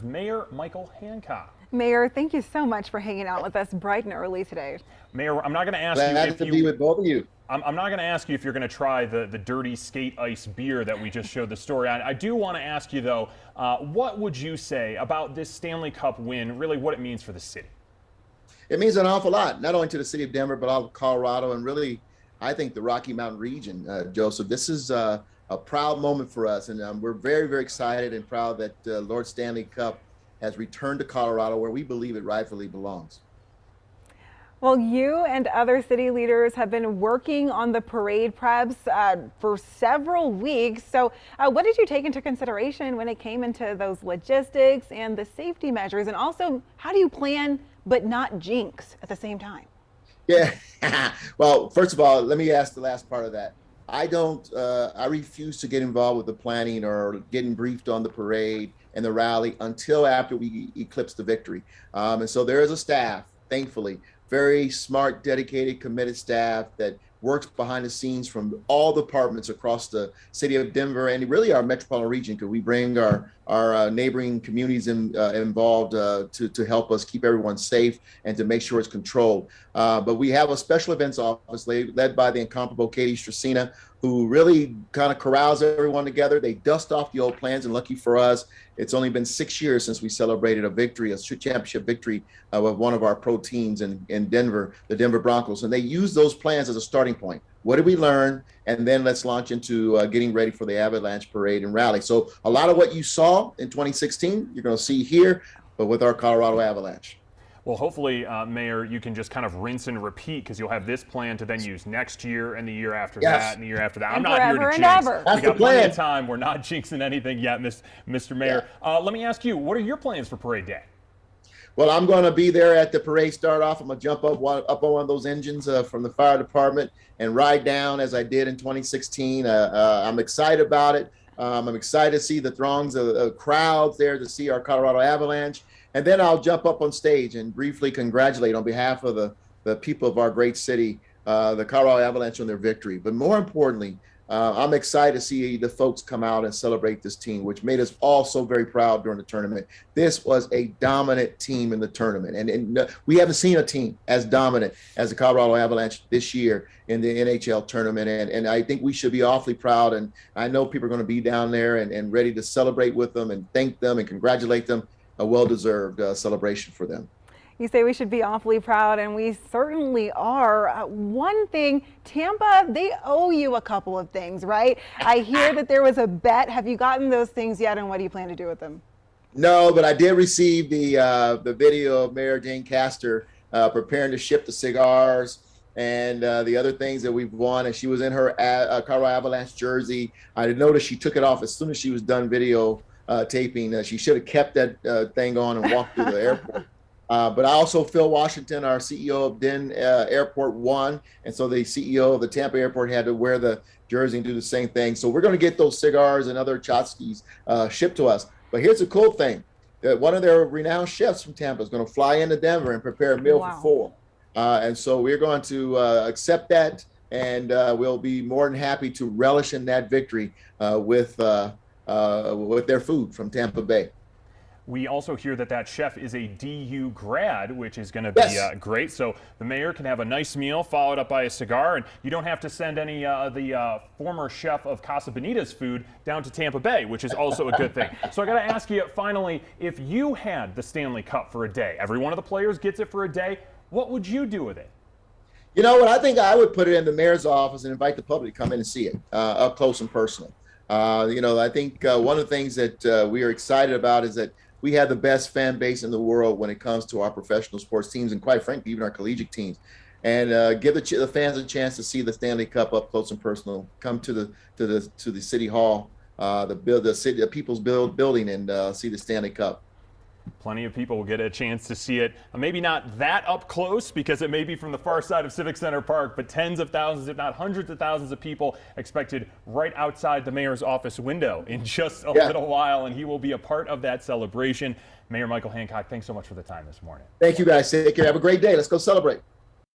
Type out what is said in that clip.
Mayor Michael Hancock. Mayor, thank you so much for hanging out with us bright and early today. Mayor, I'm not going to ask you Glad if to you. be with both of you. I'm not going to ask you if you're going to try the dirty skate ice beer that we just showed the story on. I do want to ask you, though, what would you say about this Stanley Cup win, really what it means for the city? It means an awful lot, not only to the city of Denver, but all of Colorado, and really, I think the Rocky Mountain region, Joseph. This is a proud moment for us, and we're very, very excited and proud that Lord Stanley Cup has returned to Colorado, where we believe it rightfully belongs. Well, you and other city leaders have been working on the parade preps for several weeks. So what did you take into consideration when it came into those logistics and the safety measures? And also, how do you plan but not jinx at the same time? Yeah. Well, first of all, let me ask the last part of that. I refuse to get involved with the planning or getting briefed on the parade and the rally until after we eclipse the victory. And so there is a staff, thankfully, very smart, dedicated, committed staff that works behind the scenes from all departments across the city of Denver and really our metropolitan region, because we bring our neighboring communities involved to help us keep everyone safe and to make sure it's controlled. But we have a special events office led by the incomparable Katie Stracina, who really kind of corrals everyone together. They dust off the old plans, and lucky for us, it's only been 6 years since we celebrated a championship victory with one of our pro teams in Denver, the Denver Broncos. And they use those plans as a starting point. What did we learn? And then let's launch into getting ready for the Avalanche parade and rally. So a lot of what you saw in 2016, you're going to see here, but with our Colorado Avalanche. Well, hopefully, Mayor, you can just kind of rinse and repeat, because you'll have this plan to then use next year and the year after that and the year after that. And I'm not here to jinx. ever. We got plenty of time. We're not jinxing anything yet, Mr. Mayor. Yeah. Let me ask you, what are your plans for Parade Day? Well, I'm going to be there at the parade start off. I'm going to jump up on one of those engines from the fire department and ride down as I did in 2016. I'm excited about it. I'm excited to see the throngs of crowds there to see our Colorado Avalanche. And then I'll jump up on stage and briefly congratulate on behalf of the people of our great city, the Colorado Avalanche, on their victory. But more importantly, I'm excited to see the folks come out and celebrate this team, which made us all so very proud during the tournament. This was a dominant team in the tournament. And we haven't seen a team as dominant as the Colorado Avalanche this year in the NHL tournament. And I think we should be awfully proud. And I know people are going to be down there and ready to celebrate with them and thank them and congratulate them. A well-deserved celebration for them. You say we should be awfully proud, and we certainly are. One thing, Tampa, they owe you a couple of things, right? I hear that there was a bet. Have you gotten those things yet, and what do you plan to do with them? No, but I did receive the video of Mayor Jane Castor preparing to ship the cigars and the other things that we've won. And she was in her Colorado Avalanche jersey. I noticed she took it off as soon as she was done video taping. She should have kept that thing on and walked through the airport. But I also, Phil Washington, our CEO of Den Airport, won. And so the CEO of the Tampa Airport had to wear the jersey and do the same thing. So we're going to get those cigars and other tchotchkes shipped to us. But here's the cool thing. One of their renowned chefs from Tampa is going to fly into Denver and prepare a meal for four. And so we're going to accept that. And we'll be more than happy to relish in that victory with their food from Tampa Bay. We also hear that chef is a DU grad, which is going to be great. So the mayor can have a nice meal followed up by a cigar, and you don't have to send any the former chef of Casa Bonita's food down to Tampa Bay, which is also a good thing. So I got to ask you finally, if you had the Stanley Cup for a day, every one of the players gets it for a day, what would you do with it? You know what? I think I would put it in the mayor's office and invite the public to come in and see it up close and personal. I think one of the things that we are excited about is that we have the best fan base in the world when it comes to our professional sports teams, and quite frankly, even our collegiate teams. And give the fans a chance to see the Stanley Cup up close and personal. Come to the city hall, the People's Building, and see the Stanley Cup. Plenty of people will get a chance to see it. Maybe not that up close, because it may be from the far side of Civic Center Park, but tens of thousands, if not hundreds of thousands of people expected right outside the mayor's office window in just a little while, and he will be a part of that celebration. Mayor Michael Hancock, thanks so much for the time this morning. Thank you, guys. Take care. Have a great day. Let's go celebrate.